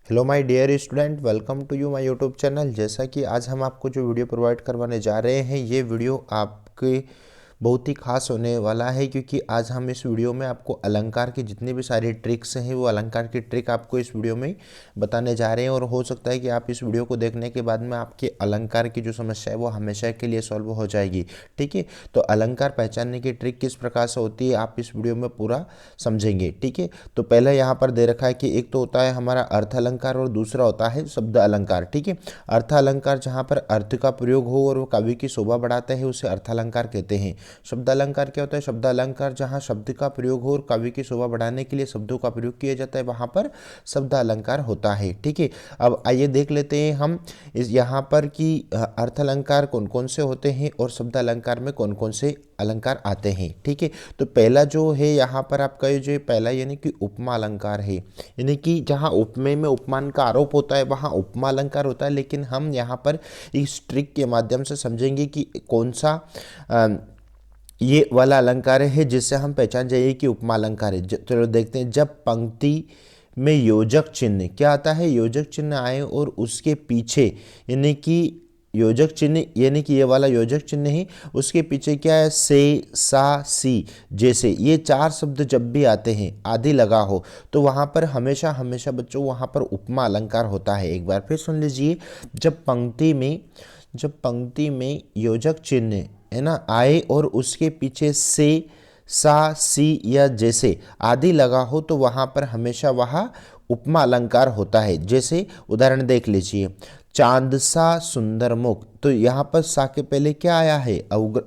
Hello my dear student, welcome to you my YouTube channel. जैसा कि आज हम आपको जो वीडियो प्रोवाइड करवाने जा रहे हैं, ये वीडियो आपके बहुत ही खास होने वाला है, क्योंकि आज हम इस वीडियो में आपको अलंकार की जितनी भी सारी ट्रिक्स हैं वो अलंकार की ट्रिक आपको इस वीडियो में बताने जा रहे हैं। और हो सकता है कि आप इस वीडियो को देखने के बाद में आपके अलंकार की जो समस्या है वो हमेशा के लिए सॉल्व हो जाएगी। ठीक है, तो अलंकार पहचानने की ट्रिक किस प्रकार से होती है आप इस वीडियो में पूरा समझेंगे। ठीक है, तो पहले यहाँ पर दे रखा है कि एक तो होता है हमारा अर्थ अलंकार और दूसरा होता है शब्द अलंकार। ठीक है, अर्थ अलंकार जहाँ पर अर्थ का प्रयोग हो और वो काव्य की शोभा बढ़ाता है उसे अर्थ अलंकार कहते हैं। शब्द अलंकार क्या होता है? शब्द अलंकार जहाँ शब्द का प्रयोग हो और काव्य की शोभा बढ़ाने के लिए शब्दों का प्रयोग किया जाता है वहाँ पर शब्द अलंकार होता है। ठीक है, अब आइए देख लेते हैं हम इस यहाँ पर कि अर्थ अलंकार कौन कौन से होते हैं और शब्द अलंकार में कौन कौन से अलंकार आते हैं। ठीक है, तो पहला जो है यहाँ पर आपका ये जो पहला यानी कि उपमा अलंकार है, यानी कि जहाँ उपमेय में उपमान का आरोप होता है वहाँ उपमा अलंकार होता है। लेकिन हम यहाँ पर इस ट्रिक के माध्यम से समझेंगे कि कौन सा ये वाला अलंकार है जिससे हम पहचान जाइए कि उपमा अलंकार है। चलो देखते हैं, जब पंक्ति में योजक चिन्ह क्या आता है, योजक चिन्ह आए और उसके पीछे यानी कि योजक चिन्ह यानी कि ये वाला योजक चिन्ह है, उसके पीछे क्या है, से, सा, सी जैसे ये चार शब्द जब भी आते हैं आदि लगा हो तो वहाँ पर हमेशा हमेशा बच्चों वहाँ पर उपमा अलंकार होता है। एक बार फिर सुन लीजिए, जब पंक्ति में योजक चिन्ह है ना आए और उसके पीछे से, सा, सी या जैसे आदि लगा हो तो वहाँ पर हमेशा वहाँ उपमा अलंकार होता है। जैसे उदाहरण देख लीजिए, चांद सा सुंदर मुख, तो यहाँ पर सा के पहले क्या आया है,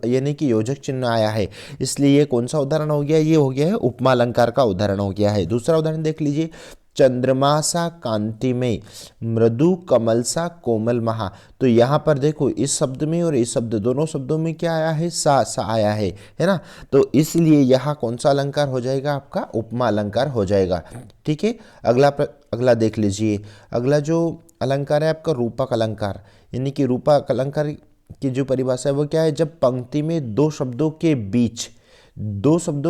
यानी कि योजक चिन्ह आया है, इसलिए ये कौन सा उदाहरण हो गया, ये हो गया है उपमा अलंकार का उदाहरण हो गया है। दूसरा उदाहरण देख लीजिए, चंद्रमा सा कांति में, मृदु कमल सा कोमल महा, तो यहाँ पर देखो इस शब्द में और इस शब्द दोनों शब्दों में क्या आया है, सा आया है ना, तो इसलिए यहाँ कौन सा अलंकार हो जाएगा, आपका उपमा अलंकार हो जाएगा। ठीक है, अगला देख लीजिए, अगला जो अलंकार है आपका रूपक अलंकार, यानी कि रूपक अलंकार की जो परिभाषा है वो क्या है, जब पंक्ति में दो शब्दों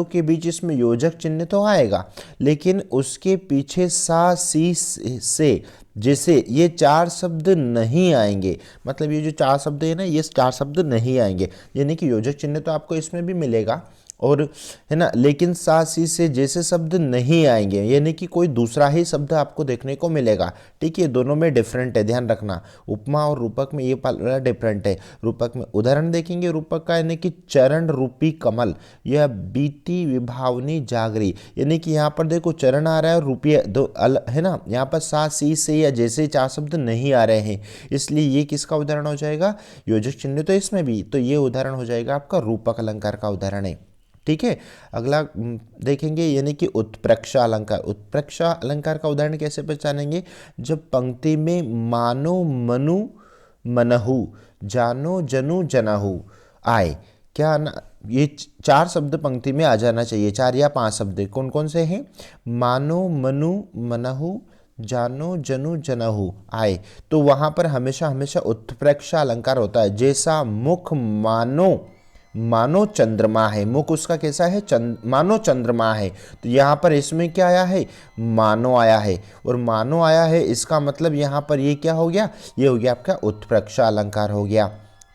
के बीच इसमें योजक चिन्ह तो आएगा लेकिन उसके पीछे सा, सी, से जैसे ये चार शब्द नहीं आएंगे, मतलब ये जो चार शब्द है ना ये चार शब्द नहीं आएंगे, यानी कि योजक चिन्ह तो आपको इसमें भी मिलेगा और है ना, लेकिन सा, सी से जैसे शब्द नहीं आएंगे, यानी कि कोई दूसरा ही शब्द आपको देखने को मिलेगा। ठीक है, दोनों में डिफरेंट है, ध्यान रखना, उपमा और रूपक में ये वाला डिफरेंट है। रूपक में उदाहरण देखेंगे रूपक का, यानी कि चरण रूपी कमल, यह बीती विभावनी जागरी, यानी कि यहाँ पर देखो चरण आ रहा है और रूपी दो है ना, यहाँ पर सा, सी से या जैसे चार शब्द नहीं आ रहे हैं, इसलिए ये किसका उदाहरण हो जाएगा, योजक चिन्ह तो इसमें भी, तो ये उदाहरण हो जाएगा आपका रूपक अलंकार का उदाहरण है। ठीक है, अगला देखेंगे यानी कि उत्प्रेक्षा अलंकार। उत्प्रेक्षा अलंकार का उदाहरण कैसे पहचानेंगे, जब पंक्ति में मानो मनु मनहु, जानो जनु जनहु आए, क्या ना ये चार शब्द पंक्ति में आ जाना चाहिए, चार या पांच शब्द कौन कौन से हैं, मानो मनु मनहु जानो जनु जनहु आए, तो वहां पर हमेशा हमेशा उत्प्रेक्षा अलंकार होता है। जैसा मुख मानो चंद्रमा है, मुख उसका कैसा है, मानो चंद्रमा है, तो यहाँ पर इसमें क्या आया है, मानो आया है, और मानो आया है इसका मतलब यहाँ पर ये क्या हो गया, ये हो गया आपका उत्प्रेक्षा अलंकार हो गया।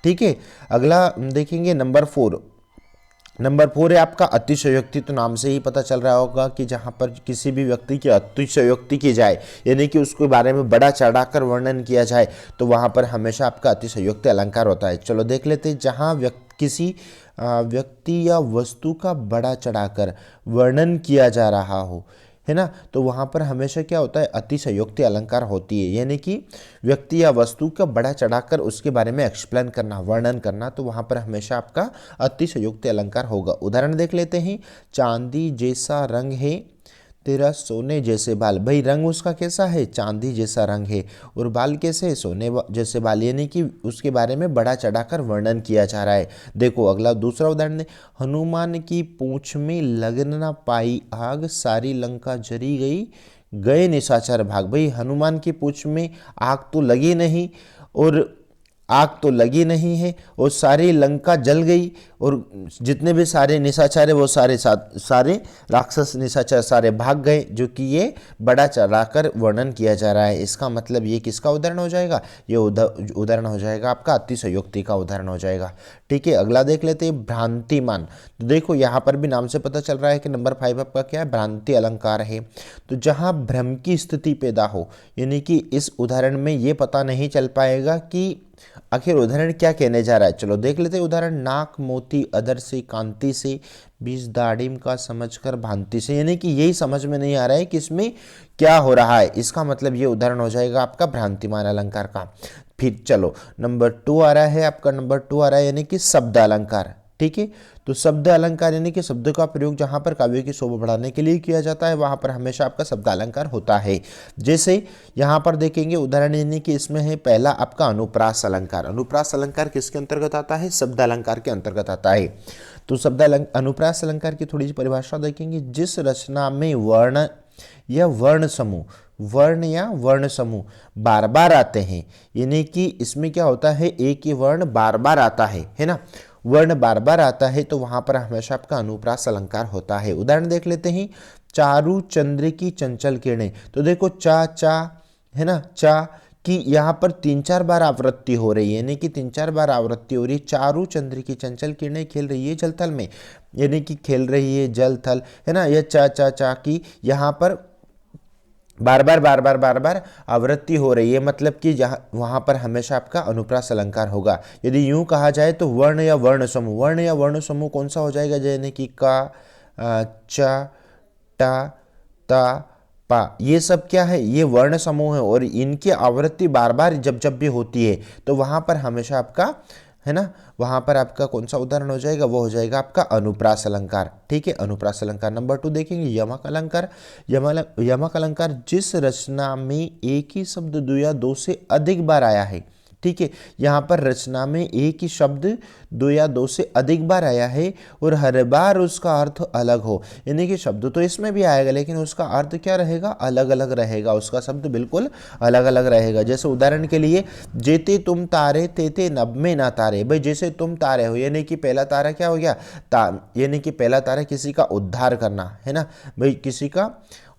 ठीक है, अगला देखेंगे नंबर 4 है आपका अतिशयोक्ति। तो नाम से ही पता चल रहा होगा कि जहाँ पर किसी भी व्यक्ति की अतिशयोक्ति की जाए यानी कि उसके बारे में बड़ा चढ़ाकर वर्णन किया जाए तो वहाँ पर हमेशा आपका अतिशयोक्ति अलंकार होता है। चलो देख लेते हैं, जहाँ किसी व्यक्ति या वस्तु का बड़ा चढ़ाकर वर्णन किया जा रहा हो है ना, तो वहाँ पर हमेशा क्या होता है, अतिशयोक्ति अलंकार होती है, यानी कि व्यक्ति या वस्तु का बड़ा चढ़ाकर उसके बारे में एक्सप्लेन करना, वर्णन करना, तो वहाँ पर हमेशा आपका अतिशयोक्ति अलंकार होगा। उदाहरण देख लेते हैं, चांदी जैसा रंग है तेरा सोने जैसे बाल, भाई रंग उसका कैसा है, चांदी जैसा रंग है, और बाल कैसे, सोने जैसे बाल, यानी कि उसके बारे में बड़ा चढ़ाकर वर्णन किया जा रहा है। देखो अगला दूसरा उदाहरण है, हनुमान की पूंछ में लगन न पाई आग, सारी लंका जरी गई गए निशाचर भाग, भाई हनुमान की पूंछ में आग तो लगी नहीं और आग तो लगी नहीं है और सारी लंका जल गई और जितने भी सारे निशाचर है वो सारे राक्षस निशाचर सारे भाग गए, जो कि ये बड़ा चढ़ाकर वर्णन किया जा रहा है। इसका मतलब ये किसका उदाहरण हो जाएगा? ये उदाहरण हो जाएगा आपका अतिशयोक्ति का उदाहरण हो जाएगा। ठीक है, अगला देख लेते हैं भ्रांतिमान। तो देखो यहाँ पर भी नाम से पता चल रहा है कि नंबर 5 आपका क्या है? भ्रांति अलंकार है। तो जहाँ भ्रम की स्थिति पैदा हो, यानी कि इस उदाहरण में ये पता नहीं चल पाएगा कि आखिर उदाहरण क्या कहने जा रहा है। चलो देख लेते हैं उदाहरण। नाक मोती अदर से कांति से, बीज दाड़िम का समझकर भांति से, यानी कि यही समझ में नहीं आ रहा है कि इसमें क्या हो रहा है। इसका मतलब ये उदाहरण हो जाएगा आपका भ्रांतिमान अलंकार का। फिर चलो नंबर 2 आ रहा है आपका, नंबर 2 आ रहा है यानी कि शब्द अलंकार। ठीक है, तो शब्द अलंकार यानी कि शब्द का प्रयोग जहां पर काव्य की शोभा बढ़ाने के लिए किया जाता है वहां पर हमेशा आपका शब्द अलंकार होता है। जैसे यहां पर देखेंगे उदाहरण, यानी कि इसमें है पहला आपका अनुप्रास अलंकार। अनुप्रास अलंकार किसके अंतर्गत आता है? शब्द अलंकार के अंतर्गत आता है। तो अनुप्रास अलंकार की थोड़ी सी परिभाषा देखेंगे। जिस रचना में वर्ण या वर्ण समूह बार बार आते हैं, यानी कि इसमें क्या होता है, एक ही वर्ण बार बार आता है ना, वर्ण बार बार आता है, तो वहां पर हमेशा आपका अनुप्रास अलंकार होता है। उदाहरण देख लेते हैं। चारु चंद्र की चंचल किरणें। तो देखो चा है ना, चा की यहाँ पर 3-4 बार आवृत्ति हो रही है, यानी कि 3-4 बार आवृत्ति हो रही है। चारु चंद्र की चंचल किरणें खेल रही है जल थल में, यानी कि खेल रही है जल थल, है ना। यह चा की यहाँ पर बार बार आवृत्ति हो रही है, मतलब कि वहां पर हमेशा आपका अनुप्रास अलंकार होगा। यदि यूं कहा जाए तो वर्ण या वर्ण समूह कौन सा हो जाएगा? यानी कि का, चा, टा, ता, पा, ये सब क्या है? ये वर्ण समूह है और इनकी आवृत्ति बार बार जब भी होती है तो वहां पर हमेशा आपका, है ना, वहां पर आपका कौन सा उदाहरण हो जाएगा? वो हो जाएगा आपका अनुप्रास अलंकार। ठीक है, अनुप्रास अलंकार। नंबर 2 देखेंगे यमक अलंकार। यमक अलंकार जिस रचना में एक ही शब्द 2 या 2 से अधिक बार आया है। ठीक है, यहाँ पर रचना में एक ही शब्द 2 या 2 से अधिक बार आया है और हर बार उसका अर्थ अलग हो, यानी कि शब्द तो इसमें भी आएगा लेकिन उसका अर्थ क्या रहेगा? अलग अलग रहेगा, उसका शब्द बिल्कुल अलग अलग रहेगा। जैसे उदाहरण के लिए, जेते तुम तारे तेते नभ में ना तारे। भाई जैसे तुम तारे हो, यानी कि पहला तारा क्या हो गया? यानी कि पहला तारा किसी का उद्धार करना, है ना भाई, किसी का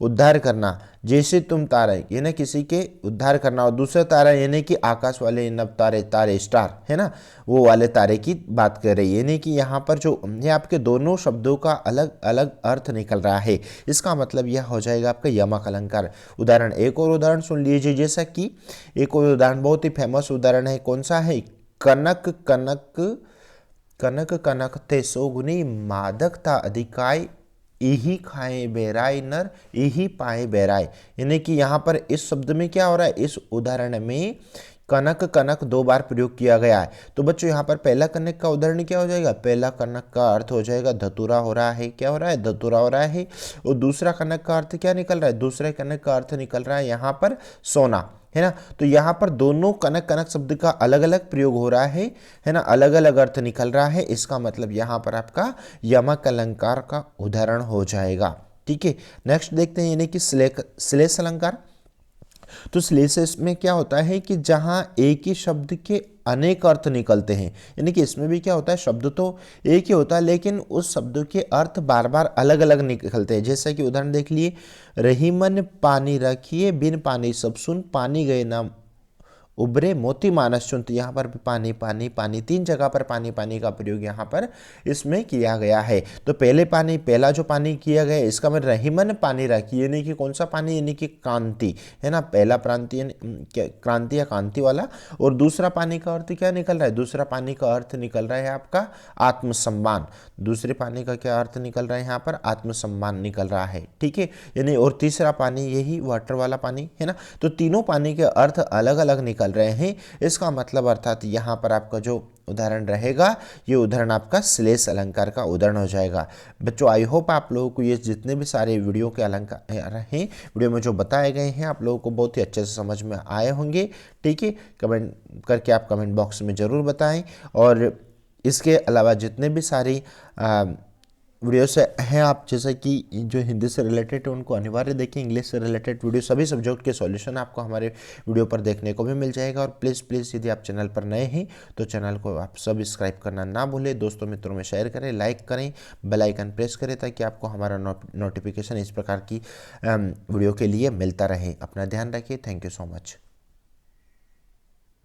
उद्धार करना। जैसे तुम तारा यानी किसी के उद्धार करना, और दूसरा तारा यानी कि आकाश वाले नव तारे स्टार, है ना, वो वाले तारे की बात कर रही है। यानी कि यहाँ पर जो ये आपके दोनों शब्दों का अलग अलग अर्थ निकल रहा है। इसका मतलब यह हो जाएगा आपका यमक अलंकार। उदाहरण, एक और उदाहरण सुन लीजिए। जैसा कि एक और उदाहरण बहुत ही फेमस उदाहरण है, कौन सा है? कनक कनक कनक थे सोगुनी मादक था अधिकाय, यही खाए बेराय नर यही पाए बेराय। यानी कि यहाँ पर इस शब्द में क्या हो रहा है? इस उदाहरण में कनक कनक 2 बार प्रयोग किया गया है। तो बच्चों यहाँ पर पहला कनक का उदाहरण क्या हो जाएगा? पहला कनक का अर्थ हो जाएगा धतूरा हो रहा है। क्या हो रहा है? धतूरा हो रहा है। और दूसरा कनक का अर्थ क्या निकल रहा है? दूसरे कनक का अर्थ निकल रहा है यहाँ पर सोना, है ना। तो यहाँ पर दोनों कनक कनक शब्द का अलग अलग प्रयोग हो रहा है ना, अलग अलग अर्थ निकल रहा है। इसका मतलब यहाँ पर आपका यमक अलंकार का उदाहरण हो जाएगा। ठीक है, नेक्स्ट देखते हैं, यानी कि श्लेष अलंकार। तो श्लेष में क्या होता है कि जहां एक ही शब्द के अनेक अर्थ निकलते हैं, यानी कि इसमें भी क्या होता है? शब्द तो एक ही होता है लेकिन उस शब्दों के अर्थ बार बार अलग अलग निकलते हैं। जैसा कि उदाहरण देख लिए, रहीमन पानी रखिए बिन पानी सब सुन, पानी गए ना उबरे मोती मानस चुन। तो यहाँ पर पानी पानी पानी 3 जगह पर पानी पानी का प्रयोग यहाँ पर इसमें किया गया है। तो पहला जो पानी किया गया है इसका मतलब रहीमन पानी रखी, यानी कि कौन सा पानी? यानी कि क्रांति, है ना, पहला क्रांति क्रांति या कांति वाला। और दूसरा पानी का अर्थ क्या निकल रहा है? दूसरा पानी का अर्थ निकल रहा है आपका आत्मसम्मान। दूसरे पानी का क्या अर्थ निकल रहा है? यहाँ पर आत्मसम्मान निकल रहा है। ठीक है, यानी और तीसरा पानी यही वाटर वाला पानी, है ना। तो तीनों पानी के अर्थ अलग अलग निकल रहे हैं। इसका मतलब अर्थात यहाँ पर आपका जो उदाहरण रहेगा, ये उदाहरण आपका श्लेष अलंकार का उदाहरण हो जाएगा। बच्चों आई होप आप लोगों को ये जितने भी सारे वीडियो के अलंकार हैं, वीडियो में जो बताए गए हैं, आप लोगों को बहुत ही अच्छे से समझ में आए होंगे। ठीक है, कमेंट करके आप कमेंट बॉक्स में ज़रूर बताएं। और इसके अलावा जितने भी सारी वीडियोस हैं, आप जैसे कि जो हिंदी से रिलेटेड है उनको अनिवार्य देखें। इंग्लिश से रिलेटेड वीडियो, सभी सब्जेक्ट के सॉल्यूशन आपको हमारे वीडियो पर देखने को भी मिल जाएगा। और प्लीज़ प्लीज़ यदि आप चैनल पर नए हैं तो चैनल को आप सब्सक्राइब करना ना भूलें, दोस्तों मित्रों में शेयर करें, लाइक करें, बेल आइकन प्रेस करें, ताकि आपको हमारा नोटिफिकेशन इस प्रकार की वीडियो के लिए मिलता रहे। अपना ध्यान रखिए। Thank you so much.